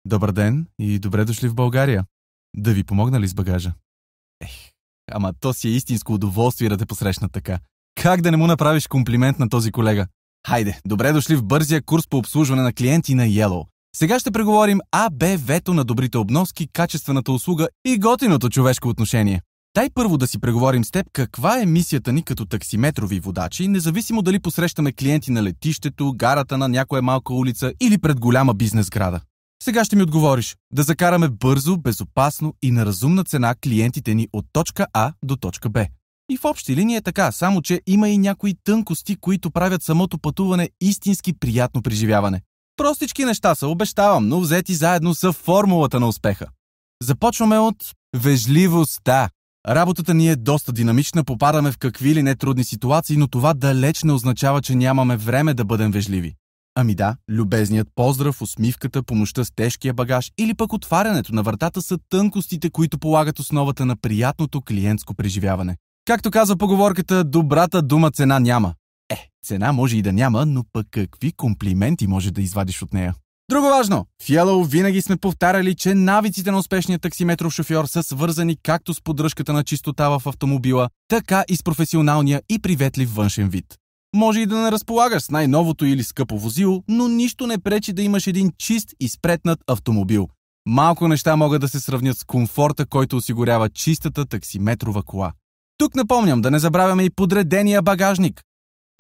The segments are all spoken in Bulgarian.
Добър ден и добре дошли в България. Да ви помогна ли с багажа? Ама то си е истинско удоволствие да те посрещнат така. Как да не му направиш комплимент на този колега? Хайде, добре дошли в бързия курс по обслужване на клиенти на Yellow. Сега ще преговорим АБВ-то на добрите обноски, качествената услуга и готиното човешко отношение. Дай първо да си преговорим с теб каква е мисията ни като таксиметрови водачи, независимо дали посрещаме клиенти на летището, гарата на някоя малка улица или пред голяма бизнес града. Сега ще ми отговориш да закараме бързо, безопасно и на разумна цена клиентите ни от точка А до точка Б. И в общи линии е така, само че има и някои тънкости, които правят самото пътуване истински приятно преживяване. Простички неща са, обещавам, но взети заедно са формулата на успеха. Започваме от вежливостта. Работата ни е доста динамична, попадаме в какви ли не трудни ситуации, но това далеч не означава, че нямаме време да бъдем вежливи. Ами да, любезният поздрав, усмивката, помощта с тежкия багаж или пък отварянето на вратата са тънкостите, които полагат основата на приятното клиентско преживяване. Както казва поговорката, добрата дума цена няма. Цена може и да няма, но пък какви комплименти може да извадиш от нея. Друго важно! В Yellow винаги сме повтаряли, че навиците на успешния таксиметров шофьор са свързани както с поддръжката на чистота в автомобила, така и с професионалния и приветлив външен вид. Може и да не разполагаш с най-новото или скъпо возило, но нищо не пречи да имаш един чист и спретнат автомобил. Малко неща могат да се сравнят с комфорта, който осигурява чистата таксиметрова кола. Тук напомням да не забравяме и подредения багажник.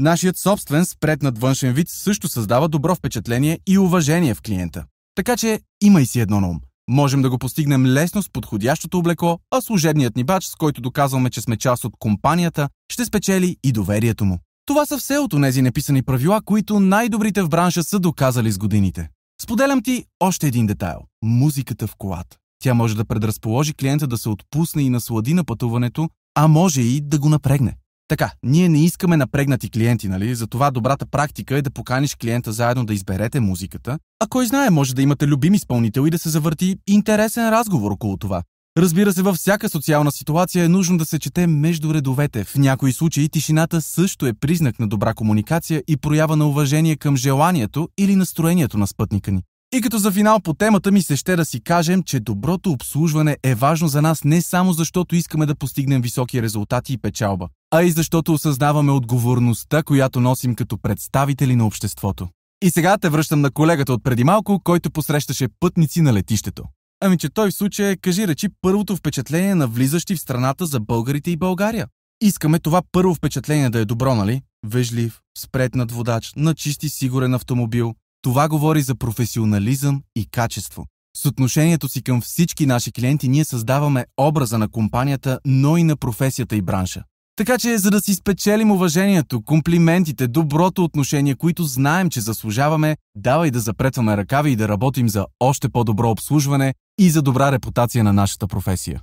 Нашият собствен спретнат външен вид също създава добро впечатление и уважение в клиента. Така че имай си едно на ум. Можем да го постигнем лесно с подходящото облекло, а служебният ни бадж, с който доказваме, че сме част от компанията, ще спечели и доверието му. Това са все от онези неписани правила, които най-добрите в бранша са доказали с годините. Споделям ти още един детайл – музиката в колата. Тя може да предразположи клиента да се отпусне и наслади на пътуването, а може и да го напрегне. Така, ние не искаме напрегнати клиенти, нали? Затова добрата практика е да поканиш клиента заедно да изберете музиката, а кой знае, може да имате любим изпълнител и да се завърти интересен разговор около това. Разбира се, във всяка социална ситуация е нужно да се чете между редовете. В някои случаи тишината също е признак на добра комуникация и проява на уважение към желанието или настроението на спътника ни. И като за финал по темата ми се ще да си кажем, че доброто обслужване е важно за нас не само защото искаме да постигнем високи резултати и печалба, а и защото осъзнаваме отговорността, която носим като представители на обществото. И сега те връщам на колегата от преди малко, който посрещаше пътници на летището. Ами че той в случая кажи речи първото впечатление на влизащи в страната за българите и България. Искаме това първо впечатление да е добро, нали? Вежлив, спретнат водач, на чист и сигурен автомобил. Това говори за професионализъм и качество. С отношението си към всички наши клиенти ние създаваме образа на компанията, но и на професията и бранша. Така че, за да си спечелим уважението, комплиментите, доброто отношение, които знаем, че заслужаваме, давай да запретваме ръкави и да работим за още по-добро обслужване и за добра репутация на нашата професия.